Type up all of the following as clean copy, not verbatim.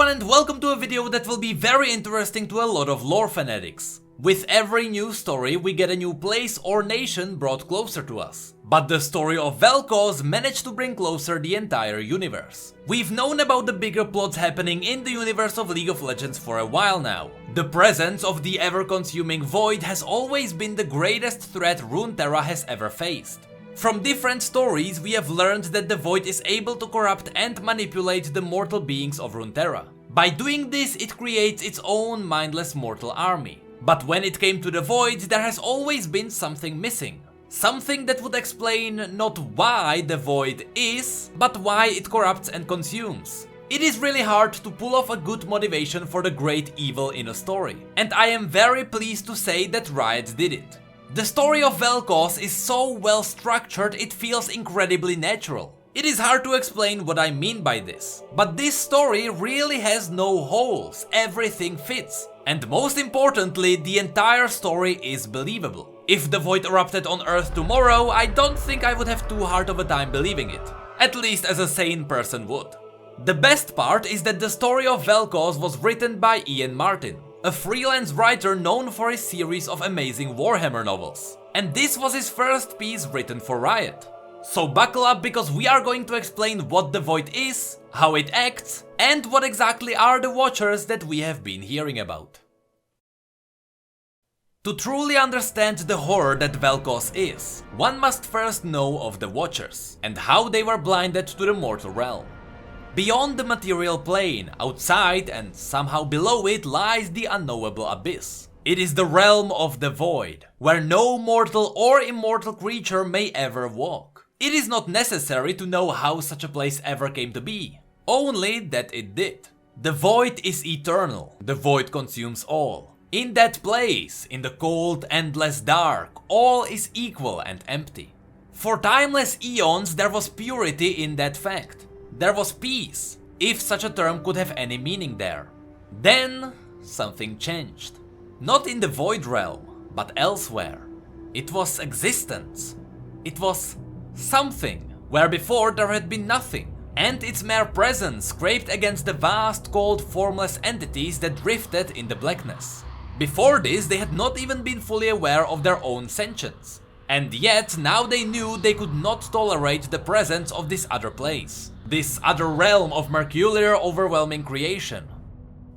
everyone and welcome to a video that will be very interesting to a lot of lore fanatics. With every new story we get a new place or nation brought closer to us. But the story of Vel'Koz managed to bring closer the entire universe. We've known about the bigger plots happening in the universe of League of Legends for a while now. The presence of the ever-consuming Void has always been the greatest threat Runeterra has ever faced. From different stories we have learned that the Void is able to corrupt and manipulate the mortal beings of Runeterra. By doing this it creates its own mindless mortal army. But when it came to the Void, there has always been something missing. Something that would explain not why the Void is, but why it corrupts and consumes. It is really hard to pull off a good motivation for the great evil in a story, and I am very pleased to say that Riot did it. The story of Vel'Koz is so well structured it feels incredibly natural. It is hard to explain what I mean by this, but this story really has no holes, everything fits. And most importantly, the entire story is believable. If the Void erupted on Earth tomorrow, I don't think I would have too hard of a time believing it. At least as a sane person would. The best part is that the story of Vel'Koz was written by Ian Martin, a freelance writer known for his series of amazing Warhammer novels. And this was his first piece written for Riot. So buckle up because we are going to explain what the Void is, how it acts, and what exactly are the Watchers that we have been hearing about. To truly understand the horror that Vel'Koz is, one must first know of the Watchers, and how they were blinded to the mortal realm. Beyond the material plane, outside and somehow below it lies the unknowable abyss. It is the realm of the Void, where no mortal or immortal creature may ever walk. It is not necessary to know how such a place ever came to be, only that it did. The Void is eternal, the Void consumes all. In that place, in the cold, endless dark, all is equal and empty. For timeless eons there was purity in that fact. There was peace, if such a term could have any meaning there. Then something changed. Not in the Void realm, but elsewhere. It was existence. It was something, where before there had been nothing, and its mere presence scraped against the vast, cold, formless entities that drifted in the blackness. Before this they had not even been fully aware of their own sentience, and yet now they knew they could not tolerate the presence of this other place, this other realm of mercurial overwhelming creation.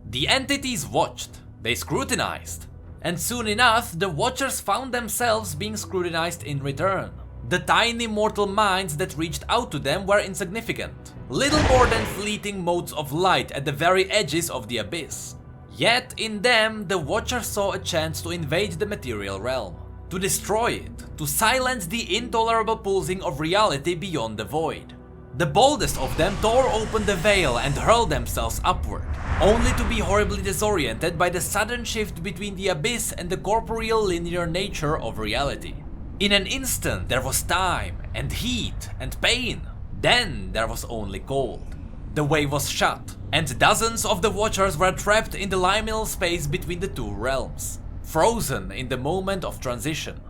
The entities watched, they scrutinized, and soon enough the Watchers found themselves being scrutinized in return. The tiny mortal minds that reached out to them were insignificant, little more than fleeting motes of light at the very edges of the abyss. Yet in them the Watchers saw a chance to invade the material realm, to destroy it, to silence the intolerable pulsing of reality beyond the Void. The boldest of them tore open the veil and hurled themselves upward, only to be horribly disoriented by the sudden shift between the abyss and the corporeal linear nature of reality. In an instant there was time, and heat, and pain. Then there was only cold. The way was shut, and dozens of the Watchers were trapped in the liminal space between the two realms, frozen in the moment of transition.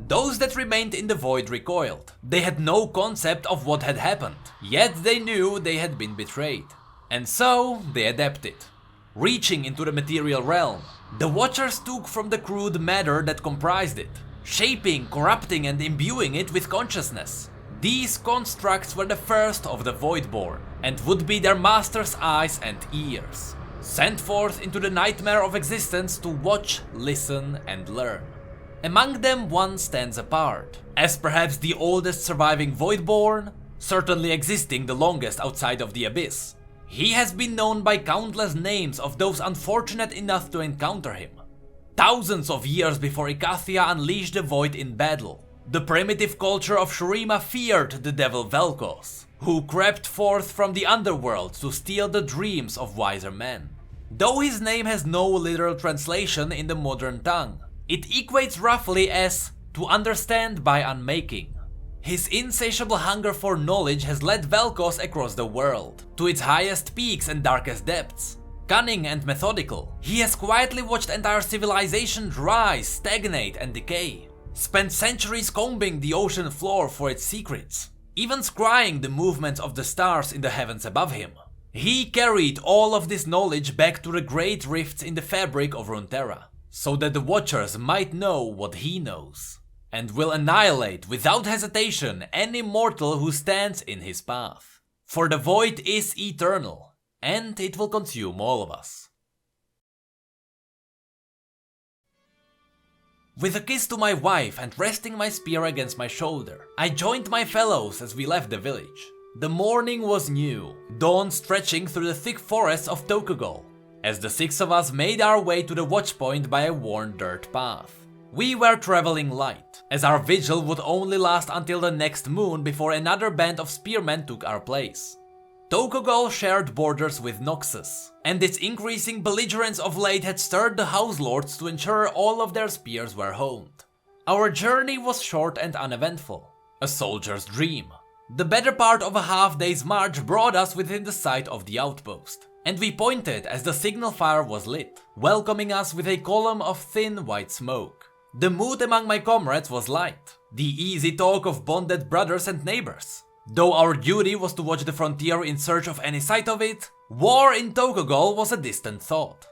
Those that remained in the Void recoiled. They had no concept of what had happened, yet they knew they had been betrayed. And so they adapted. Reaching into the material realm, the Watchers took from the crude matter that comprised it, shaping, corrupting and imbuing it with consciousness. These constructs were the first of the Voidborn, and would be their master's eyes and ears, sent forth into the nightmare of existence to watch, listen and learn. Among them one stands apart, as perhaps the oldest surviving Voidborn, certainly existing the longest outside of the Abyss. He has been known by countless names of those unfortunate enough to encounter him. Thousands of years before Ikathia unleashed the Void in battle, the primitive culture of Shurima feared the devil Vel'Koz, who crept forth from the underworld to steal the dreams of wiser men. Though his name has no literal translation in the modern tongue, it equates roughly as to understand by unmaking. His insatiable hunger for knowledge has led Vel'Koz across the world, to its highest peaks and darkest depths. Cunning and methodical, he has quietly watched entire civilizations rise, stagnate and decay, spent centuries combing the ocean floor for its secrets, even scrying the movements of the stars in the heavens above him. He carried all of this knowledge back to the great rifts in the fabric of Runeterra, so that the Watchers might know what he knows, and will annihilate without hesitation any mortal who stands in his path. For the void is eternal, and it will consume all of us. With a kiss to my wife and resting my spear against my shoulder, I joined my fellows as we left the village. The morning was new, dawn stretching through the thick forests of Tokugol, as the 6 of us made our way to the watch point by a worn dirt path. We were traveling light, as our vigil would only last until the next moon before another band of spearmen took our place. Tokugol shared borders with Noxus, and its increasing belligerence of late had stirred the house lords to ensure all of their spears were honed. Our journey was short and uneventful, a soldier's dream. The better part of a half-day's march brought us within the sight of the outpost, and we pointed as the signal fire was lit, welcoming us with a column of thin white smoke. The mood among my comrades was light, the easy talk of bonded brothers and neighbors. Though our duty was to watch the frontier in search of any sight of it, war in Tokugol was a distant thought.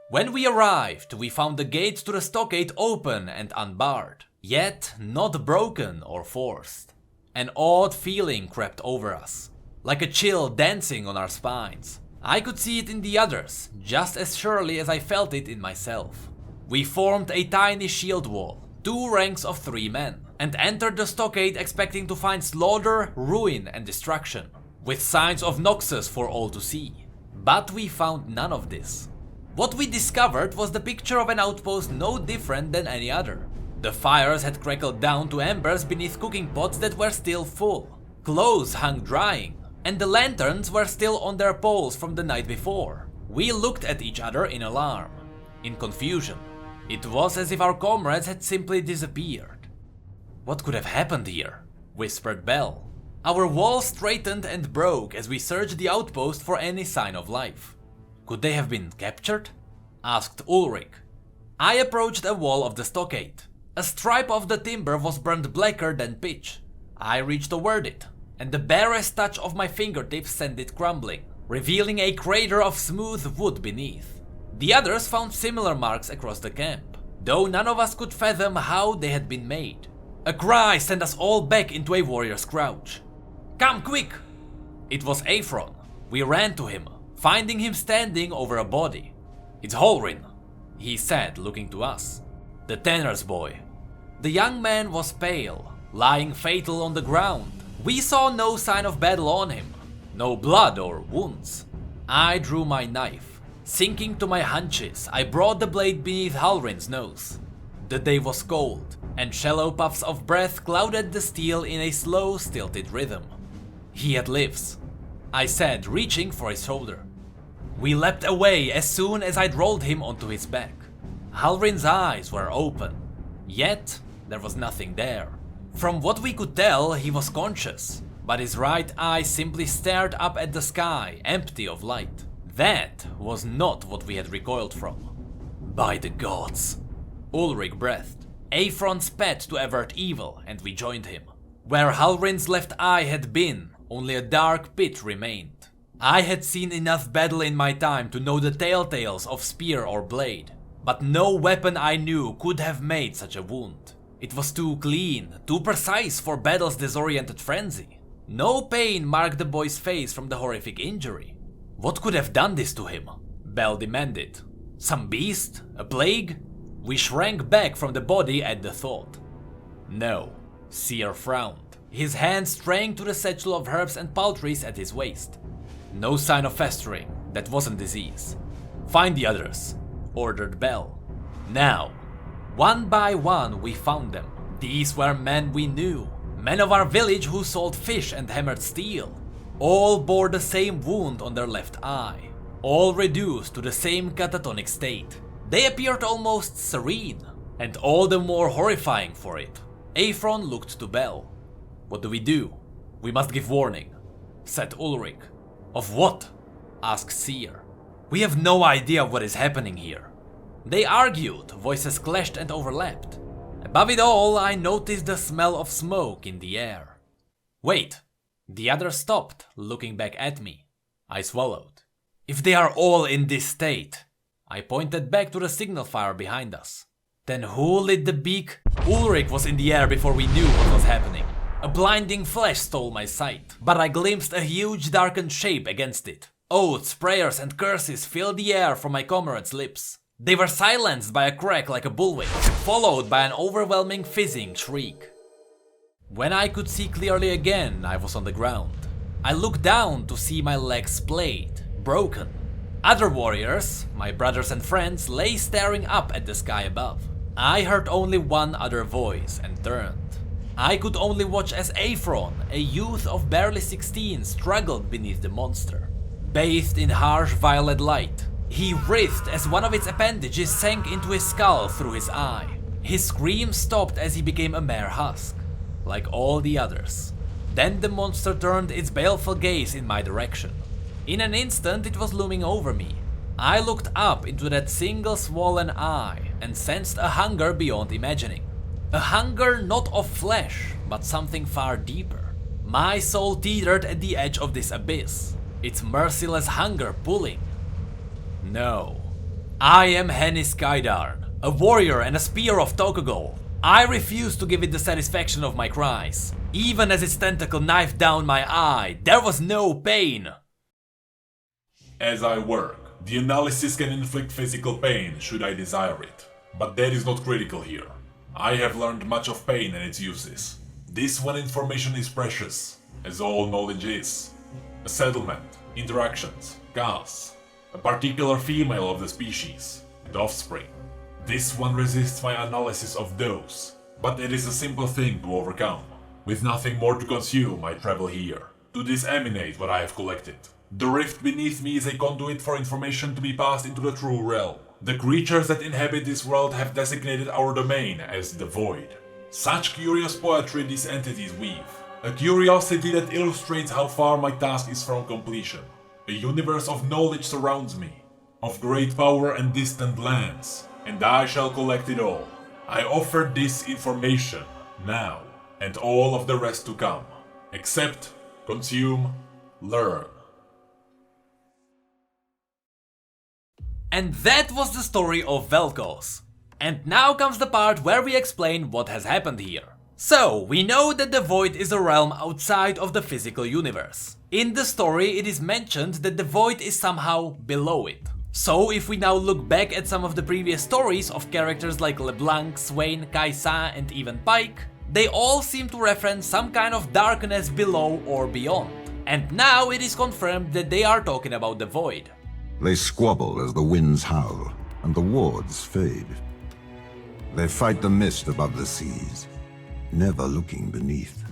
When we arrived, we found the gates to the stockade open and unbarred, yet not broken or forced. An odd feeling crept over us, like a chill dancing on our spines. I could see it in the others, just as surely as I felt it in myself. We formed a tiny shield wall, 2 ranks of 3 men, and entered the stockade expecting to find slaughter, ruin and destruction, with signs of Noxus for all to see. But we found none of this. What we discovered was the picture of an outpost no different than any other. The fires had crackled down to embers beneath cooking pots that were still full. Clothes hung drying, and the lanterns were still on their poles from the night before. We looked at each other in alarm, in confusion. It was as if our comrades had simply disappeared. "What could have happened here?" whispered Bell. Our wall straightened and broke as we searched the outpost for any sign of life. "Could they have been captured?" asked Ulrich. I approached a wall of the stockade. A stripe of the timber was burned blacker than pitch. I reached toward it, and the barest touch of my fingertips sent it crumbling, revealing a crater of smooth wood beneath. The others found similar marks across the camp, though none of us could fathom how they had been made. A cry sent us all back into a warrior's crouch. "Come quick!" It was Aphron. We ran to him, finding him standing over a body. "It's Holrin," he said, looking to us. "The tanner's boy." The young man was pale, lying fatal on the ground. We saw no sign of battle on him, no blood or wounds. I drew my knife. Sinking to my hunches, I brought the blade beneath Halrin's nose. The day was cold, and shallow puffs of breath clouded the steel in a slow, stilted rhythm. "He yet lives," I said, reaching for his shoulder. We leapt away as soon as I'd rolled him onto his back. Halrin's eyes were open, yet there was nothing there. From what we could tell, he was conscious, but his right eye simply stared up at the sky, empty of light. That was not what we had recoiled from. "By the gods!" Ulrich breathed. Aphron spat to avert evil, and we joined him. Where Halrin's left eye had been, only a dark pit remained. I had seen enough battle in my time to know the telltales of spear or blade, but no weapon I knew could have made such a wound. It was too clean, too precise for battle's disoriented frenzy. No pain marked the boy's face from the horrific injury. What could have done this to him? Bell demanded. Some beast? A plague? We shrank back from the body at the thought. No. Seer frowned, his hand straying to the satchel of herbs and paltries at his waist. No sign of festering, that wasn't disease. "Find the others," ordered Bell. Now. One by one we found them. These were men we knew, men of our village who sold fish and hammered steel. All bore the same wound on their left eye, all reduced to the same catatonic state. They appeared almost serene, and all the more horrifying for it. Aphron looked to Bell. "What do? "We must give warning," said Ulrich. "Of what?" asked Seer. "We have no idea what is happening here." They argued, voices clashed and overlapped. Above it all, I noticed the smell of smoke in the air. "Wait!" The other stopped, looking back at me. I swallowed. If they are all in this state, I pointed back to the signal fire behind us. Then who lit the beak? Ulrich was in the air before we knew what was happening. A blinding flash stole my sight, but I glimpsed a huge darkened shape against it. Oaths, prayers and curses filled the air from my comrades' lips. They were silenced by a crack like a bullwhip, followed by an overwhelming fizzing shriek. When I could see clearly again, I was on the ground. I looked down to see my legs splayed, broken. Other warriors, my brothers and friends, lay staring up at the sky above. I heard only one other voice and turned. I could only watch as Aphron, a youth of barely 16, struggled beneath the monster. Bathed in harsh violet light, he writhed as one of its appendages sank into his skull through his eye. His scream stopped as he became a mere husk, like all the others. Then the monster turned its baleful gaze in my direction. In an instant it was looming over me. I looked up into that single swollen eye and sensed a hunger beyond imagining. A hunger not of flesh, but something far deeper. My soul teetered at the edge of this abyss, its merciless hunger pulling. No. I am Henny Skydarn, a warrior and a spear of Tokugol. I refuse to give it the satisfaction of my cries. Even as its tentacle knifed down my eye, there was no pain. As I work, the analysis can inflict physical pain should I desire it. But that is not critical here. I have learned much of pain and its uses. This one information is precious, as all knowledge is. A settlement, interactions, casts, a particular female of the species, and offspring. This one resists my analysis of those, but it is a simple thing to overcome. With nothing more to consume, I travel here, to disseminate what I have collected. The rift beneath me is a conduit for information to be passed into the true realm. The creatures that inhabit this world have designated our domain as the Void. Such curious poetry these entities weave. A curiosity that illustrates how far my task is from completion. A universe of knowledge surrounds me, of great power and distant lands, and I shall collect it all. I offer this information now, and all of the rest to come. Accept, consume, learn. And that was the story of Vel'Koz. And now comes the part where we explain what has happened here. So, we know that the Void is a realm outside of the physical universe. In the story, it is mentioned that the Void is somehow below it. So, if we now look back at some of the previous stories of characters like LeBlanc, Swain, Kaisa and even Pike, they all seem to reference some kind of darkness below or beyond. And now it is confirmed that they are talking about the Void. They squabble as the winds howl, and the wards fade. They fight the mist above the seas, never looking beneath.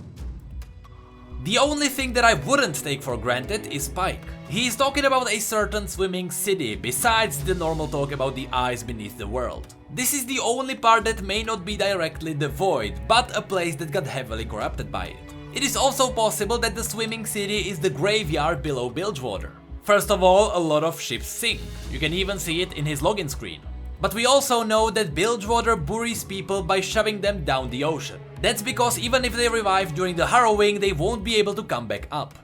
The only thing that I wouldn't take for granted is Pike. He is talking about a certain swimming city, besides the normal talk about the eyes beneath the world. This is the only part that may not be directly the Void, but a place that got heavily corrupted by it. It is also possible that the swimming city is the graveyard below Bilgewater. First of all, a lot of ships sink. You can even see it in his login screen. But we also know that Bilgewater buries people by shoving them down the ocean. That's because even if they revive during the harrowing, they won't be able to come back up.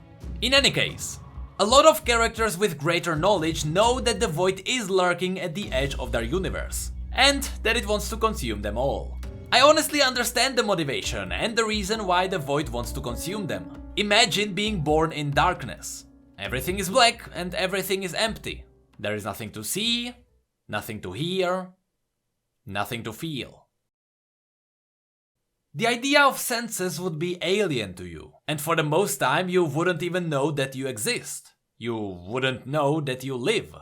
In any case, a lot of characters with greater knowledge know that the Void is lurking at the edge of their universe, and that it wants to consume them all. I honestly understand the motivation and the reason why the Void wants to consume them. Imagine being born in darkness. Everything is black and everything is empty. There is nothing to see, nothing to hear, nothing to feel. The idea of senses would be alien to you, and for the most time you wouldn't even know that you exist. You wouldn't know that you live.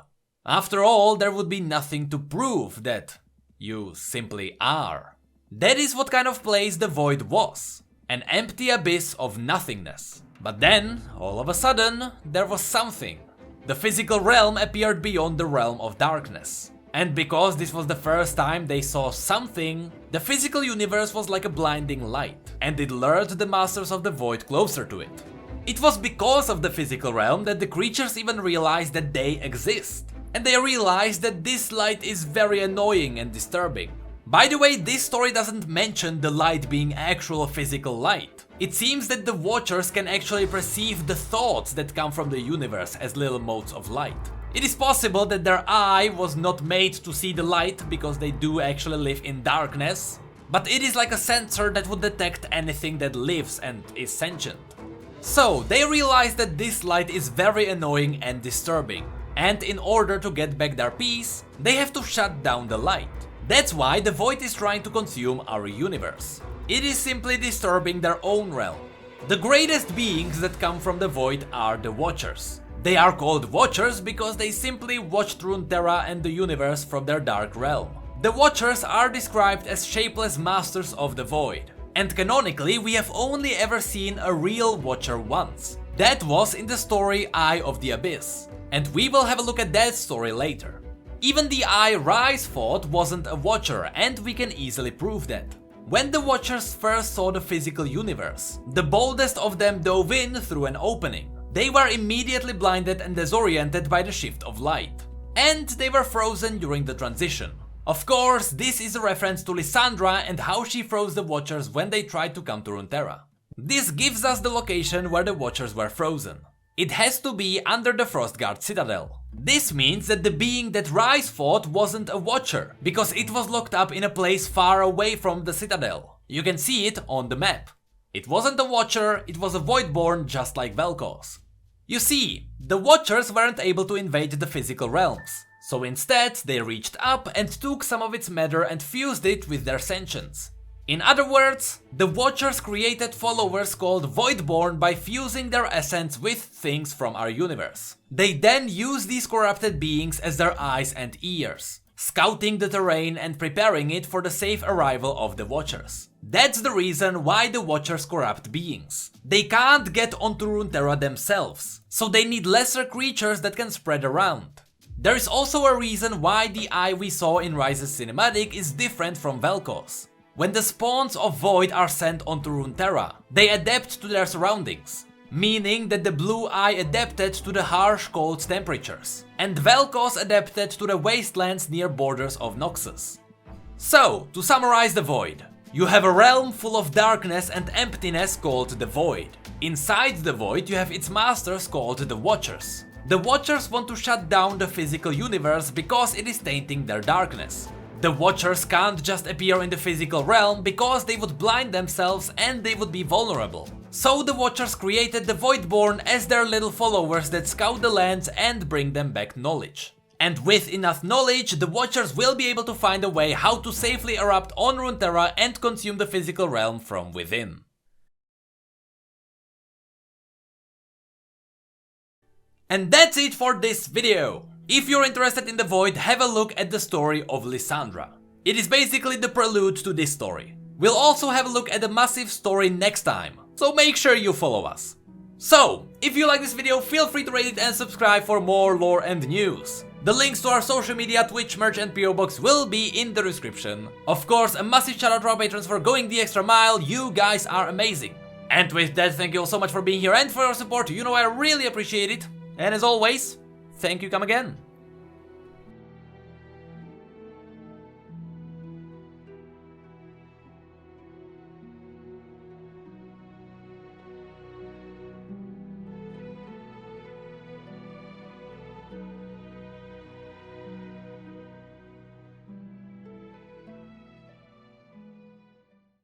After all, there would be nothing to prove that you simply are. That is what kind of place the Void was. An empty abyss of nothingness. But then, all of a sudden, there was something. The physical realm appeared beyond the realm of darkness. And because this was the first time they saw something, the physical universe was like a blinding light, and it lured the masters of the Void closer to it. It was because of the physical realm that the creatures even realized that they exist. And they realized that this light is very annoying and disturbing. By the way, this story doesn't mention the light being actual physical light. It seems that the Watchers can actually perceive the thoughts that come from the universe as little motes of light. It is possible that their eye was not made to see the light because they do actually live in darkness, but it is like a sensor that would detect anything that lives and is sentient. So they realize that this light is very annoying and disturbing, and in order to get back their peace, they have to shut down the light. That's why the void is trying to consume our universe. It is simply disturbing their own realm. The greatest beings that come from the void are the Watchers. They are called Watchers because they simply watch Runeterra and the universe from their dark realm. The Watchers are described as shapeless masters of the void, and canonically we have only ever seen a real Watcher once. That was in the story Eye of the Abyss, and we will have a look at that story later. Even the Eye Rise fought wasn't a Watcher, and we can easily prove that. When the Watchers first saw the physical universe, the boldest of them dove in through an opening. They were immediately blinded and disoriented by the shift of light, and they were frozen during the transition. Of course, this is a reference to Lysandra and how she froze the Watchers when they tried to come to Runeterra. This gives us the location where the Watchers were frozen. It has to be under the Frostguard Citadel. This means that the being that Rise fought wasn't a Watcher, because it was locked up in a place far away from the Citadel. You can see it on the map. It wasn't a Watcher, it was a Voidborn just like Vel'Koz. You see, the Watchers weren't able to invade the physical realms, so instead they reached up and took some of its matter and fused it with their sentience. In other words, the Watchers created followers called Voidborn by fusing their essence with things from our universe. They then use these corrupted beings as their eyes and ears, scouting the terrain and preparing it for the safe arrival of the Watchers. That's the reason why the Watchers corrupt beings. They can't get onto Runeterra themselves, so they need lesser creatures that can spread around. There is also a reason why the eye we saw in Rise's cinematic is different from Vel'Koz. When the spawns of Void are sent onto Runeterra, they adapt to their surroundings, meaning that the blue eye adapted to the harsh cold temperatures, and Vel'Koz adapted to the wastelands near borders of Noxus. So, to summarize the Void, you have a realm full of darkness and emptiness called the Void. Inside the Void you have its masters called the Watchers. The Watchers want to shut down the physical universe because it is tainting their darkness. The Watchers can't just appear in the physical realm because they would blind themselves and they would be vulnerable. So the Watchers created the Voidborn as their little followers that scout the lands and bring them back knowledge. And with enough knowledge, the Watchers will be able to find a way how to safely erupt on Runeterra and consume the physical realm from within. And that's it for this video. If you're interested in the Void, have a look at the story of Lysandra. It is basically the prelude to this story. We'll also have a look at the massive story next time, so make sure you follow us. So, if you like this video, feel free to rate it and subscribe for more lore and news. The links to our social media, Twitch, merch and P.O.Box will be in the description. Of course, a massive shout out to our patrons for going the extra mile, you guys are amazing. And with that, thank you all so much for being here and for your support, you know I really appreciate it. And as always, thank you, come again.